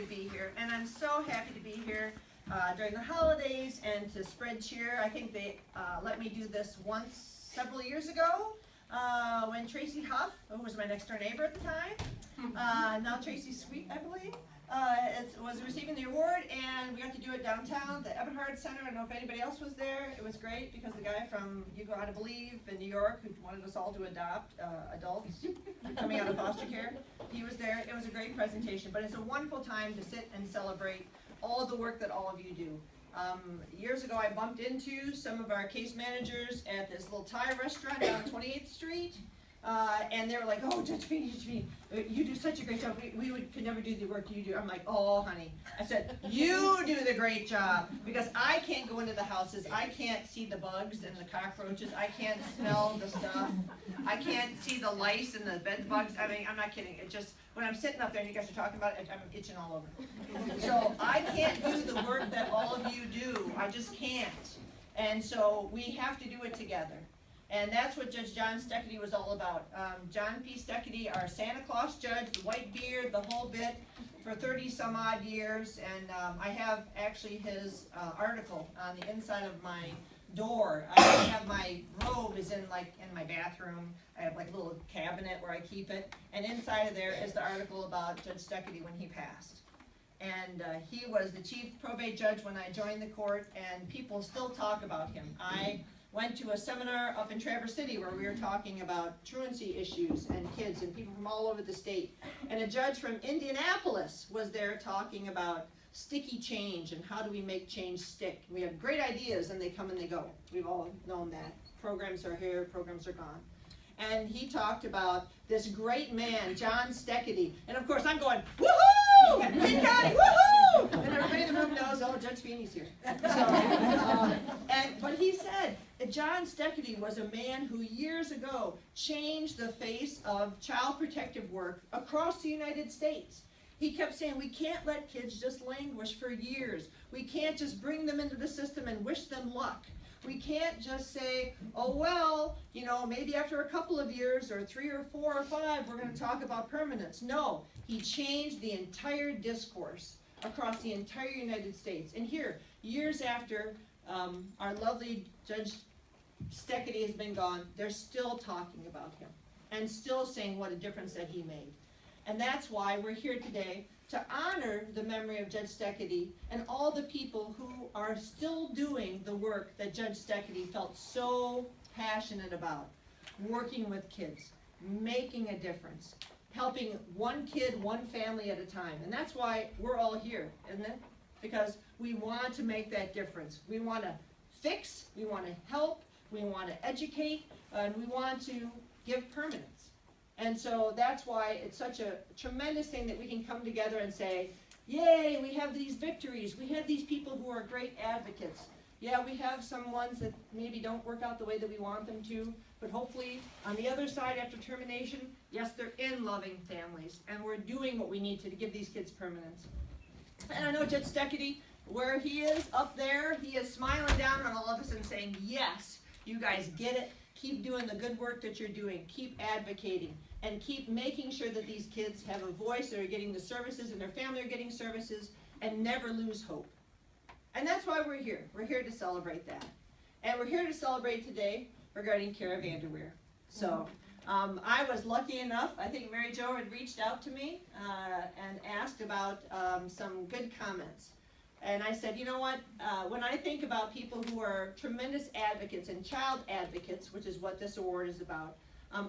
to be here, and I'm so happy to be here during the holidays and to spread cheer. I think they let me do this once several years ago when Tracy Huff, who was my next door neighbor at the time, now Tracy Sweet, I believe, was receiving the award, and we got to do it downtown, the Eberhard Center. I don't know if anybody else was there. It was great because the guy from You Gotta Believe in New York, who wanted us all to adopt adults coming out of foster care, he was there. It was a great presentation, but it's a wonderful time to sit and celebrate all of the work that all of you do. Years ago, I bumped into some of our case managers at this little Thai restaurant down 28th Street. And they were like, oh, Judge Feeney, you do such a great job. We could never do the work you do. I'm like, oh, honey. I said, you do the great job because I can't go into the houses. I can't see the bugs and the cockroaches. I can't smell the stuff. I can't see the lice and the bed bugs. I mean, I'm not kidding. It just, when I'm sitting up there and you guys are talking about it, I'm itching all over. So I can't do the work that all of you do. I just can't. And so we have to do it together. And that's what Judge John Steketee was all about. John P. Steketee, our Santa Claus judge, the white beard, the whole bit, for 30 some odd years. And I have actually his article on the inside of my door. I have my robe is in my bathroom. I have like a little cabinet where I keep it. And inside of there is the article about Judge Steketee when he passed. And he was the chief probate judge when I joined the court, and people still talk about him. I went to a seminar up in Traverse City where we were talking about truancy issues and kids and people from all over the state. And a judge from Indianapolis was there talking about sticky change and how do we make change stick. We have great ideas and they come and they go. We've all known that. Programs are here, programs are gone. And he talked about this great man, John Steketee. And of course I'm going, woohoo! King County, woohoo! And everybody in the room knows, oh, Judge Feeney's here. So, but he said, John Steketee was a man who years ago changed the face of child protective work across the United States. He kept saying, we can't let kids just languish for years. We can't just bring them into the system and wish them luck. We can't just say, oh, well, maybe after a couple of years or 3 or 4 or 5, we're going to talk about permanence. No, he changed the entire discourse across the entire United States. And here, years after our lovely Judge Steketee has been gone, they're still talking about him and still saying what a difference that he made. And that's why we're here today to honor the memory of Judge Steketee and all the people who are still doing the work that Judge Steketee felt so passionate about, working with kids, making a difference, helping one kid, one family at a time. And that's why we're all here, isn't it? Because we want to make that difference. We want to fix, we want to help, we want to educate, and we want to give permanence. And so that's why it's such a tremendous thing that we can come together and say, yay, we have these victories. We have these people who are great advocates. Yeah, we have some ones that maybe don't work out the way that we want them to, but hopefully on the other side after termination, yes, they're in loving families, and we're doing what we need to give these kids permanence. And I know Judge Steketee, where he is up there, he is smiling down on all of us and saying, yes, you guys get it. Keep doing the good work that you're doing. Keep advocating and keep making sure that these kids have a voice, they're getting the services, and their family are getting services, and never lose hope. And that's why we're here. We're here to celebrate that. And we're here to celebrate today regarding Kara Vanderweer. So I was lucky enough, I think Mary Jo had reached out to me and asked about some good comments. And I said, you know what, when I think about people who are tremendous advocates and child advocates, which is what this award is about,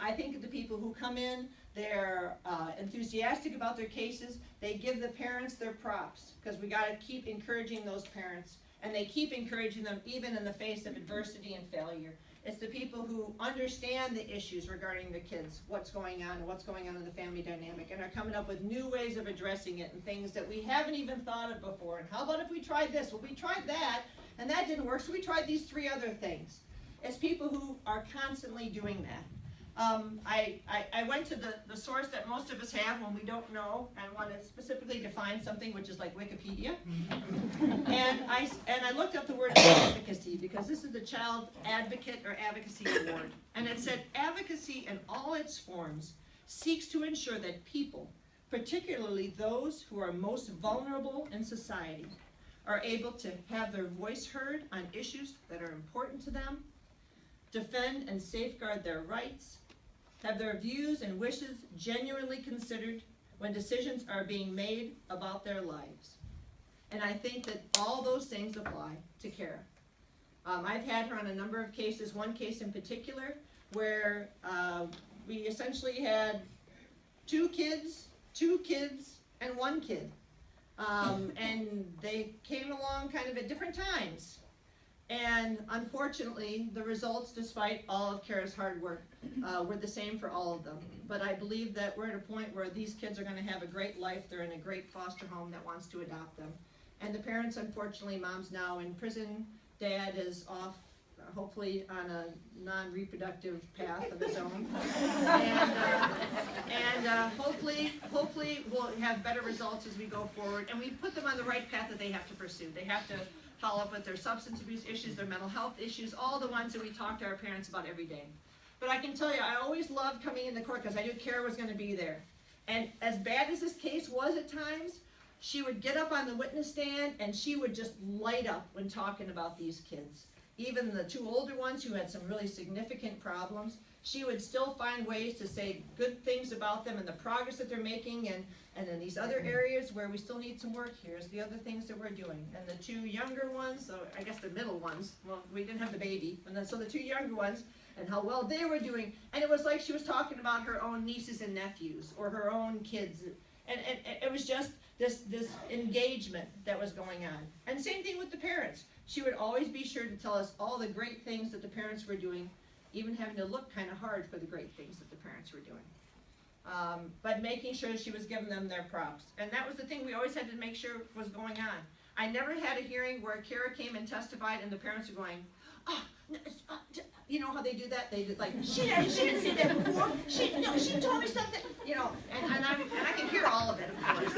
I think of the people who come in, they're enthusiastic about their cases, they give the parents their props, because we got to keep encouraging those parents, and they keep encouraging them even in the face of adversity and failure. It's the people who understand the issues regarding the kids, what's going on and what's going on in the family dynamic, and are coming up with new ways of addressing it and things that we haven't even thought of before. And how about if we tried this? Well, we tried that, and that didn't work, so we tried these 3 other things. It's people who are constantly doing that. I went to the source that most of us have when we don't know and want to specifically define something, which is like Wikipedia. And I looked up the word advocacy, because this is the Child Advocate or Advocacy Award. And it said, advocacy in all its forms seeks to ensure that people, particularly those who are most vulnerable in society, are able to have their voice heard on issues that are important to them, defend and safeguard their rights, have their views and wishes genuinely considered when decisions are being made about their lives. And I think that all those things apply to Kara. I've had her on a number of cases, one case in particular, where we essentially had two kids, and one kid. And they came along kind of at different times. And unfortunately, the results, despite all of Kara's hard work, were the same for all of them. But I believe that we're at a point where these kids are going to have a great life. They're in a great foster home that wants to adopt them. And the parents, unfortunately, mom's now in prison. Dad is off, hopefully on a non-reproductive path of his own. And hopefully we'll have better results as we go forward. And we put them on the right path that they have to pursue. They have to follow up with their substance abuse issues, their mental health issues, all the ones that we talk to our parents about every day. But I can tell you, I always loved coming into court because I knew Kara was going to be there. And as bad as this case was at times, she would get up on the witness stand and she would just light up when talking about these kids. Even the two older ones who had some really significant problems, she would still find ways to say good things about them and the progress that they're making, and in these other areas where we still need some work, here's the other things that we're doing. And the two younger ones, so I guess the middle ones, well, we didn't have the baby, and then so the two younger ones, and how well they were doing. And it was like she was talking about her own nieces and nephews, or her own kids. And it was just this engagement that was going on. And same thing with the parents. She would always be sure to tell us all the great things that the parents were doing, even having to look kind of hard for the great things that the parents were doing. But making sure she was giving them their props. And that was the thing we always had to make sure was going on. I never had a hearing where Kara came and testified and the parents were going, you know how they do that? They did like, she didn't say that before. She told me something. You know, and I can hear all of it, of course.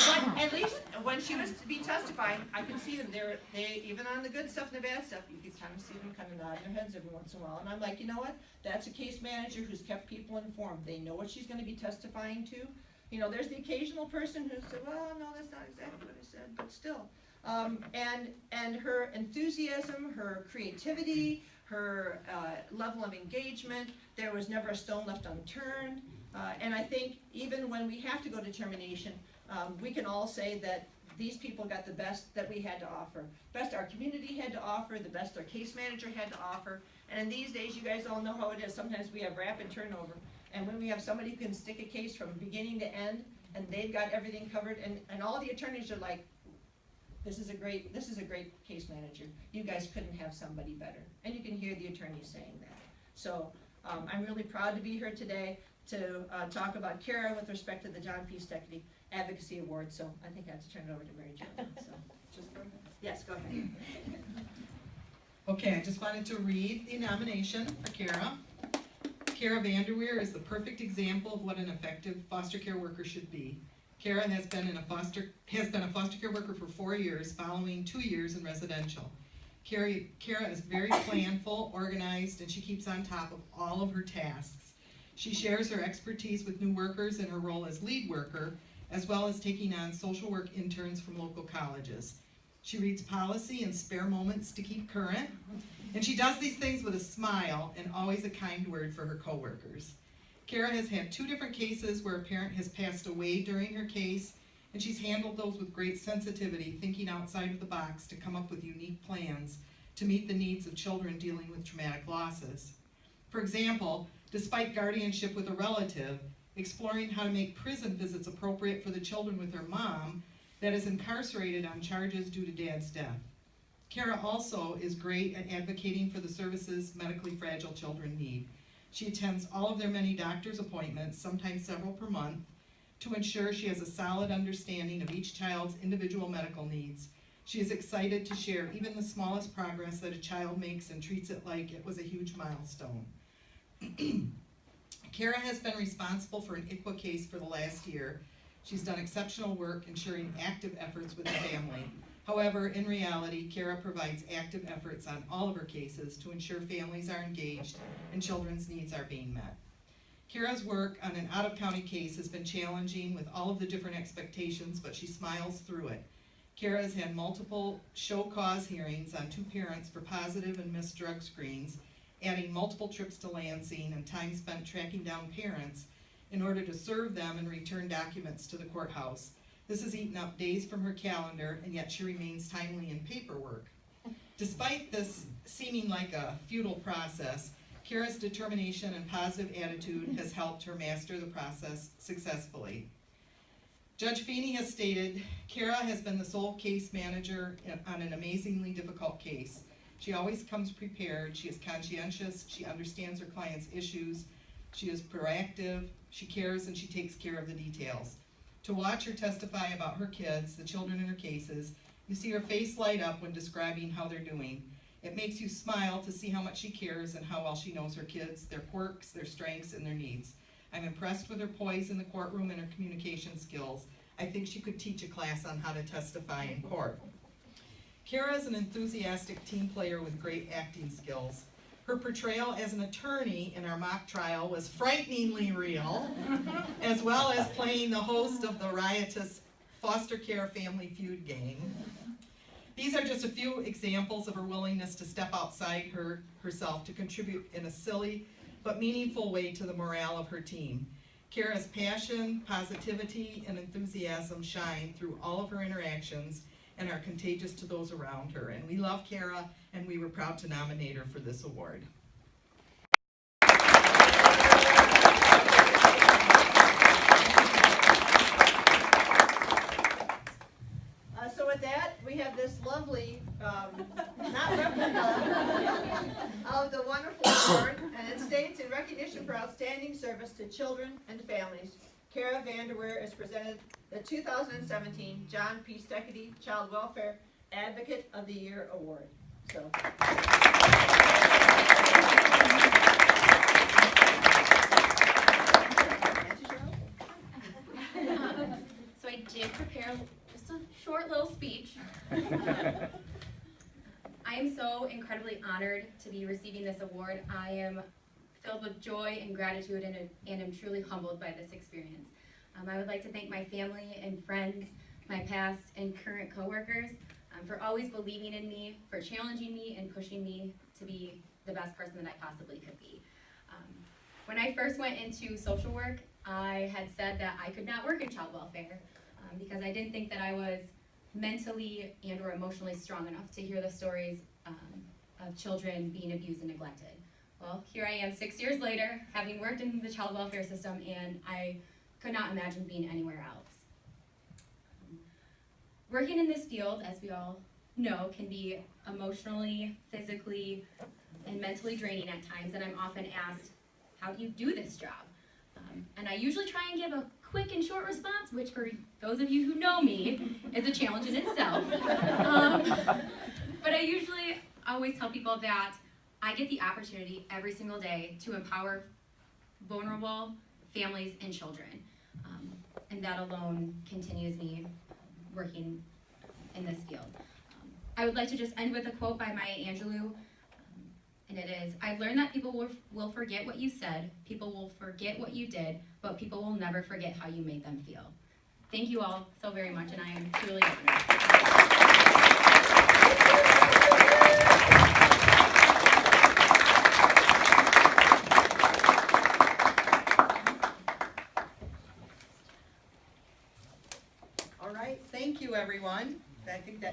But at least when she was to be testifying, I could see them. They even on the good stuff and the bad stuff, you could kind of see them kind of nodding their heads every once in a while. And I'm like, you know what? That's a case manager who's kept people informed. They know what she's going to be testifying to. You know, there's the occasional person who said, well, no, that's not exactly what I said, but still. And her enthusiasm, her creativity, her level of engagement, there was never a stone left unturned. And I think even when we have to go to termination, we can all say that these people got the best that we had to offer. Best our community had to offer, the best our case manager had to offer. And in these days, you guys all know how it is. Sometimes we have rapid turnover. And when we have somebody who can stick a case from beginning to end, and they've got everything covered, and all the attorneys are like, this is a great case manager. You guys couldn't have somebody better. And you can hear the attorneys saying that. So I'm really proud to be here today to talk about Kara with respect to the John P. Steketee Advocacy Award. So I think I have to turn it over to Mary Jo. So just go ahead. Yes, go ahead. Okay, I just wanted to read the nomination for Kara. Kara Vanderweer is the perfect example of what an effective foster care worker should be. Kara has been a foster care worker for 4 years, following 2 years in residential. Kara is very planful, organized, and she keeps on top of all of her tasks. She shares her expertise with new workers in her role as lead worker, as well as taking on social work interns from local colleges. She reads policy in spare moments to keep current, and she does these things with a smile and always a kind word for her coworkers. Kara has had 2 different cases where a parent has passed away during her case, and she's handled those with great sensitivity, thinking outside of the box to come up with unique plans to meet the needs of children dealing with traumatic losses. For example, despite guardianship with a relative, exploring how to make prison visits appropriate for the children with her mom that is incarcerated on charges due to dad's death. Kara also is great at advocating for the services medically fragile children need. She attends all of their many doctor's appointments, sometimes several per month, to ensure she has a solid understanding of each child's individual medical needs. She is excited to share even the smallest progress that a child makes and treats it like it was a huge milestone. Kara has been responsible for an ICWA case for the last year. She's done exceptional work ensuring active efforts with the family. However, in reality, Kara provides active efforts on all of her cases to ensure families are engaged and children's needs are being met. Kira's work on an out-of-county case has been challenging with all of the different expectations, but she smiles through it. Kira has had multiple show cause hearings on 2 parents for positive and missed drug screens, adding multiple trips to Lansing and time spent tracking down parents in order to serve them and return documents to the courthouse. This has eaten up days from her calendar, and yet she remains timely in paperwork. Despite this seeming like a futile process, Kira's determination and positive attitude has helped her master the process successfully. Judge Feeney has stated, Kira has been the sole case manager on an amazingly difficult case. She always comes prepared, she is conscientious, she understands her client's issues, she is proactive, she cares, and she takes care of the details. To watch her testify about her kids, the children in her cases, you see her face light up when describing how they're doing. It makes you smile to see how much she cares and how well she knows her kids, their quirks, their strengths, and their needs. I'm impressed with her poise in the courtroom and her communication skills. I think she could teach a class on how to testify in court. Kira is an enthusiastic team player with great acting skills. Her portrayal as an attorney in our mock trial was frighteningly real, as well as playing the host of the riotous foster care family feud game. These are just a few examples of her willingness to step outside herself to contribute in a silly but meaningful way to the morale of her team. Kira's passion, positivity, and enthusiasm shine through all of her interactions and are contagious to those around her. And we love Kira, and we were proud to nominate her for this award. So with that, we have this lovely, not replica, of the wonderful award, and it states, in recognition for outstanding service to children and families, Kara Vanderweer is presented the 2017 John P. Steketee Child Welfare Advocate of the Year Award. So. So I did prepare just a short little speech. I am so incredibly honored to be receiving this award. I am filled with joy and gratitude and am truly humbled by this experience. I would like to thank my family and friends, my past and current coworkers, for always believing in me, for challenging me and pushing me to be the best person that I possibly could be. When I first went into social work, I had said that I could not work in child welfare because I didn't think that I was mentally and or emotionally strong enough to hear the stories of children being abused and neglected. Well, here I am 6 years later, having worked in the child welfare system, and I could not imagine being anywhere else. Working in this field, as we all know, can be emotionally, physically, and mentally draining at times, and I'm often asked, how do you do this job? And I usually try and give a quick and short response, which for those of you who know me, is a challenge in itself. But I usually always tell people that I get the opportunity every single day to empower vulnerable families and children. And that alone continues me working in this field. I would like to just end with a quote by Maya Angelou, and it is, I've learned that people will forget what you said, people will forget what you did, but people will never forget how you made them feel. Thank you all so very much, and I am truly honored. All right, thank you, everyone. I think that